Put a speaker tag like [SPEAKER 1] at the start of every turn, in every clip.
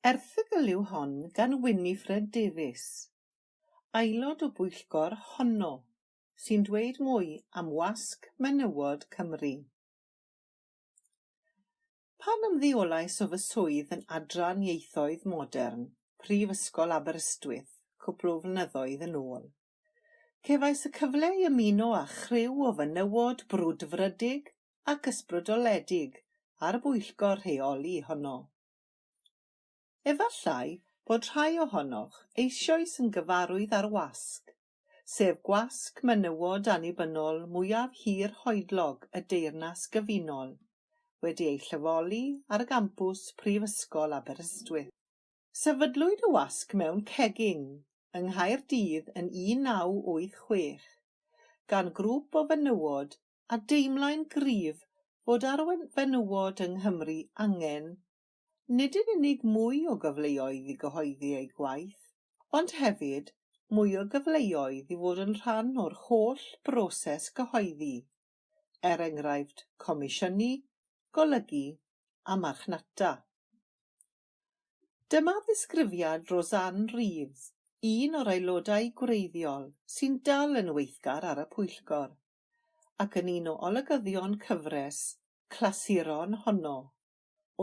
[SPEAKER 1] Erthygl yw hon gan Winifred Davies, aelod o Bwyllgor Honno, sy'n dweud mwy am Wasg Menywod Cymru. Pan ymddeolais o fy swydd yn adran ieithoedd modern, Prifysgol Aberystwyth, cwpl o flynyddoedd yn ôl, cefais y cyfle i ymuno â chriw o fenywod brwdfrydig ac ysbrydoledig ar bwyllgor rheoli honno. Efallai bod rhai ohonoch eisoes yn gyfarwydd ar wasg, sef Gwasg Menywod annibynnol mwyaf hir hoedlog y Deyrnas Gyfunol, wedi ei llyfoli ar gampws Prifysgol Aberystwyth. Sefydlwyd y wasg mewn cegin yng Nghaerdydd yn 1986 gan grŵp o fenywod a deimlai'n gryf fod ar fenywod yng Nghymru angen nid yn unig mwy o gyfleoedd i gyhoeddi eu gwaith, ond hefyd mwy o gyfleoedd i fod yn rhan o'r holl broses gyhoeddi, enghraifft comisiynu, golygu a marchnata. Dyma ddisgrifiad Rosanne Reeves, un o'r aelodau gwreiddiol sy'n dal yn weithgar ar y pwyllgor, ac yn un o olygyddion cyfres clasuron honno,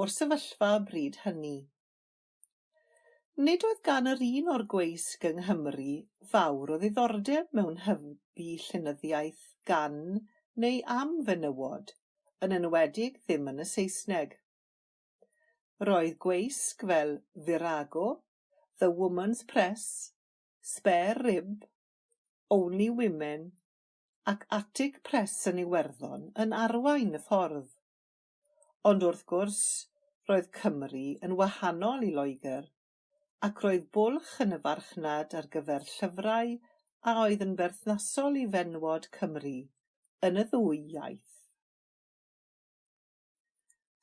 [SPEAKER 1] o'r sefyllfa bryd hynny. Nid oedd gan yr un o'r gweisg yng Nghymru fawr o ddiddordeb mewn hybu llenyddiaeth gan neu am fenywod, yn enwedig ddim yn y Saesneg. Roedd gweisg fel Virago, The Woman's Press, Spare Rib, Only Women ac Attic Press yn Iwerddon yn arwain y ffordd. Ond wrth gwrs, roedd Cymru yn wahanol i Loegr, ac roedd bwlch yn y farchnad ar gyfer llyfrau a oedd yn berthnasol i fenywod Cymru yn y ddwy iaith.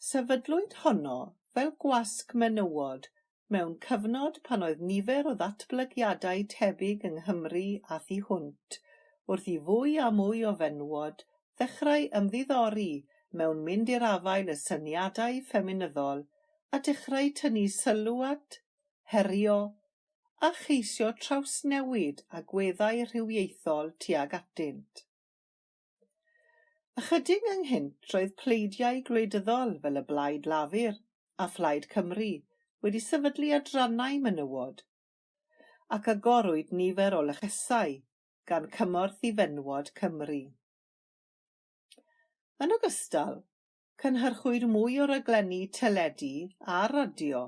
[SPEAKER 1] Sefydlwyd honno fel Gwasg Menywod mewn cyfnod pan oedd nifer o ddatblygiadau tebyg yng Nghymru a thu hwnt wrth i fwy a mwy o fenywod ddechrau ymddiddori mewn mynd i'r afael y syniadau ffeminyddol a dechrau tynnu sylw at, herio a cheisio trawsnewid agweddau rhywiaethol tuag atynt. Ychydig ynghynt roedd pleidiau gwleidyddol fel y Blaid Lafur a Phlaid Cymru wedi sefydlu adrannau menywod, ac agorwyd nifer o lychesau gan cymorth i fenywod Cymru. Yn ogystal, cynhyrchwyd mwy o raglenni teledu a radio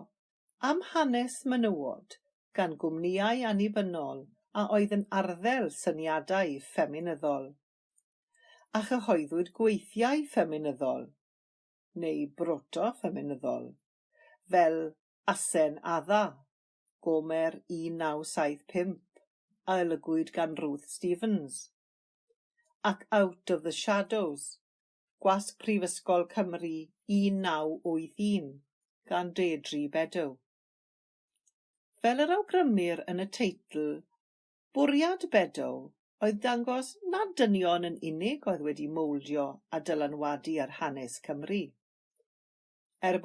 [SPEAKER 1] am hanes menywod gan gwmnïau annibynnol a oedd yn arddel syniadau ffeminyddol. A chyhoeddwyd gweithiau ffeminyddol, neu broto-ffeminyddol, fel Asen Adda, Gomer 1975, a olygwyd gan Ruth Stevens, ac Out of the Shadows, Gwasg Prifysgol Cymru 1981, gan Deirdre Bedow. Fel yr awgrymir yn y teitl, bwriad Bedow oedd dangos nad dynion yn unig oedd wedi mowldio a dylanwadu ar hanes Cymru.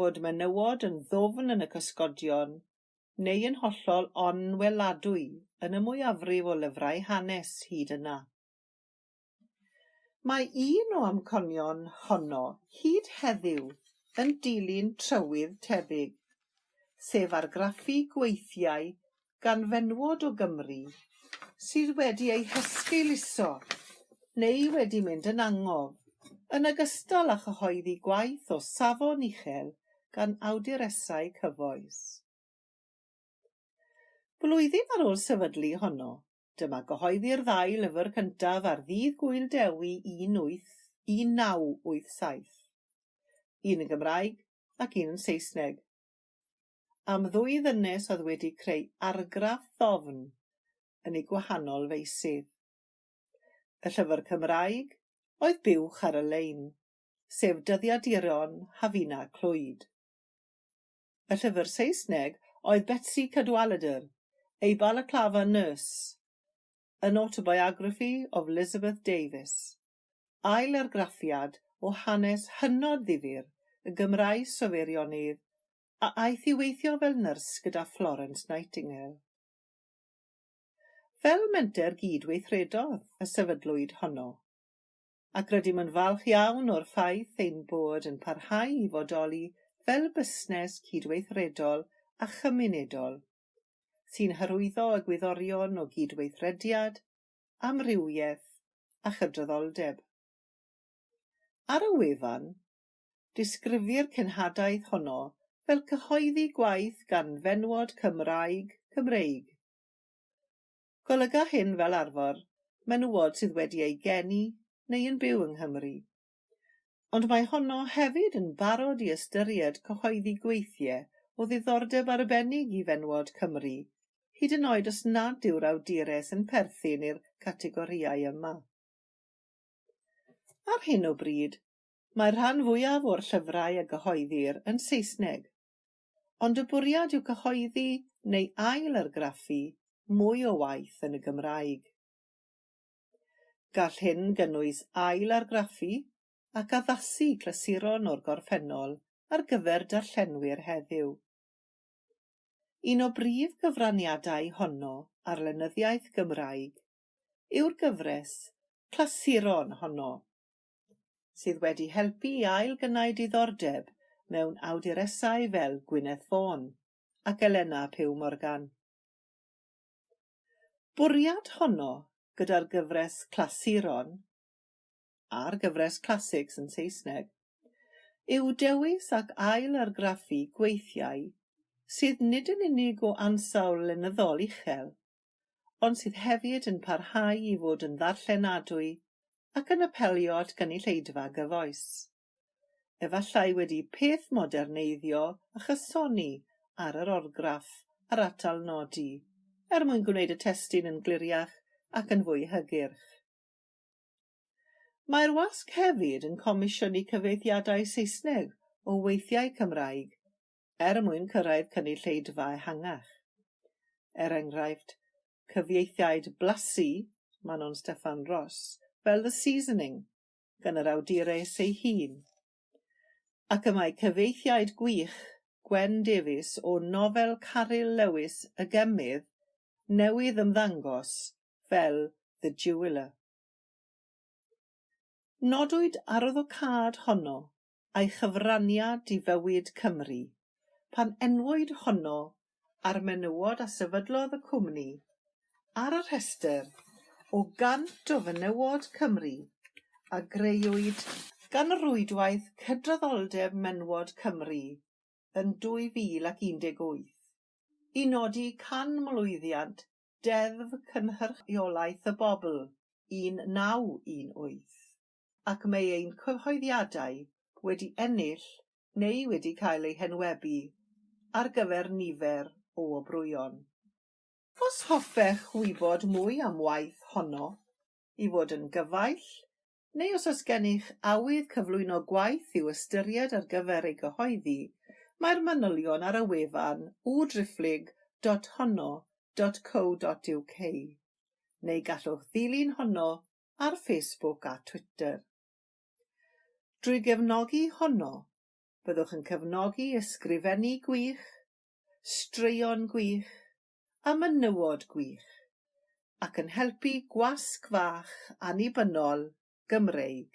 [SPEAKER 1] Bod menywod yn ddwfn yn y cysgodion, neu yn hollol onweladwy yn y mwyafrif o lyfrau hanes hyd yna. Mae un o amconion honno hyd heddiw yn dilyn trywydd tebyg, sef argraffu gweithiau gan fenywod o Gymru sydd wedi ei hysgeiluso neu wedi mynd yn angof, yn ogystal â chyhoeddi gwaith o safon uchel gan awduresau cyfoes. Blwyddyn ar ôl sefydlu honno, dyma gyhoeddi'r ddau lyfr cyntaf ar ddydd Gŵyl Dewi 1987, un yn Gymraeg ac un yn Saesneg. Am ddwy ddynes oedd wedi creu argraff ddofn yn ei gwahanol feysydd. Y llyfr Cymraeg oedd Buwch ar y Lein, sef dyddiaduron Hafina Clwyd. Y llyfr Saesneg oedd Betsy Cadwaladr, ei balaclava nurse, An Autobiography of Elizabeth Davis, ail argraffiad o hanes hynod ddifyr y Gymraes o Feirionnydd a aeth i weithio fel nyrs gyda Florence Nightingale. Fel menter gydweithredodd y sefydlwyd honno, ac rydym yn falch iawn o'r ffaith ein bod yn parhau i fodoli fel busnes cydweithredol a chymunedol, sy'n hyrwyddo y gwyddorion o gydweithrediad, amrywiaeth a chydraddoldeb. Ar y wefan, disgrifir cenhadaeth honno fel cyhoeddi gwaith gan fenywod Cymreig. Golyga hyn fel arfer menywod sydd wedi ei geni neu yn byw yng Nghymru. Ond mae honno hefyd yn barod i ystyried cyhoeddi gweithiau o ddiddordeb arbennig i fenywod Cymru, hyd yn oed os nad yw'r awdures yn perthyn i'r categoriau yma. Ar hyn o bryd, mae'r rhan fwyaf o'r llyfrau y gyhoeddir yn Saesneg, ond y bwriad yw cyhoeddi neu ail-argraffu mwy o waith yn y Gymraeg. Gall hyn gynnwys ail-argraffu ac addasu clasuron o'r gorffennol ar gyfer darllenwyr heddiw. Un o brif gyfraniadau honno ar lenyddiaeth Gymraeg yw'r gyfres Clasuron honno, sydd wedi helpu i ail-gynnau diddordeb mewn awdurysau fel Gwyneth Vaughan ac Elena Pugh Morgan. Bwriad honno gyda'r gyfres Clasuron, a'r gyfres Classics yn Saesneg, yw dewis ac ail-argraffu gweithiau sydd nid yn unig o ansawdd lenyddol uchel, ond sydd hefyd yn parhau i fod yn ddarllenadwy ac yn apelio at gynulleidfa gyfoes. Efallai wedi peth moderneiddio a chysoni ar yr orgraff a'r atal nodi, mwyn gwneud y testun yn gliriach ac yn fwy hygyrch. Mae'r wasg hefyd yn comisiynu cyfieithiadau Saesneg o weithiau Cymraeg mwyn cyrraedd cynulleidfa ehangach. Enghraifft, cyfieithiad blasu, Manon Steffan Ross, fel The Seasoning, gan yr awdures ei hun, ac y mae cyfieithiad gwych Gwrandewch Davies o nofel Caryl Lewis y Gemydd newydd ymddangos fel The Jeweller. Nodwyd arwyddocâd honno a'i chyfraniad i fywyd Cymru, pan enwyd honno ar menywod a sefydlodd y cwmni ar y rhestr o 100 o fenywod Cymru a greuwyd gan y rwydwaith Cydraddoldeb Menywod Cymru yn 2018 i nodi 100 mlwyddiant Deddf Cynhyrchiolaeth y Bobl 1918, ac mae ein cyhoeddiadau wedi ennill neu wedi cael eu henwebu ar gyfer nifer o obrwyon. Os hoffech wybod mwy am waith honno i fod yn gyfaill, neu os oes gennych awydd cyflwyno gwaith i'w ystyried ar gyfer ei gyhoeddi, mae'r manylion ar y wefan www.honno.co.uk, neu gallwch ddilyn honno ar Facebook a Twitter. Drwy gefnogi honno, byddwch yn cefnogi ysgrifennu gwych, straeon gwych a menywod gwych, ac yn helpu gwasg fach annibynnol Gymreig.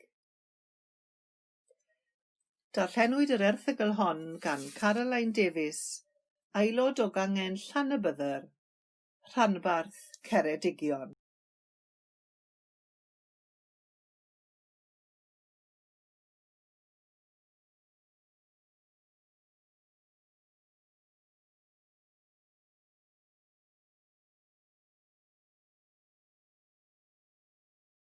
[SPEAKER 1] Darllenwyd yr erthygl hon gan Gwrandewch Davies, aelod o gangen Llanybydder, Rhanbarth Ceredigion.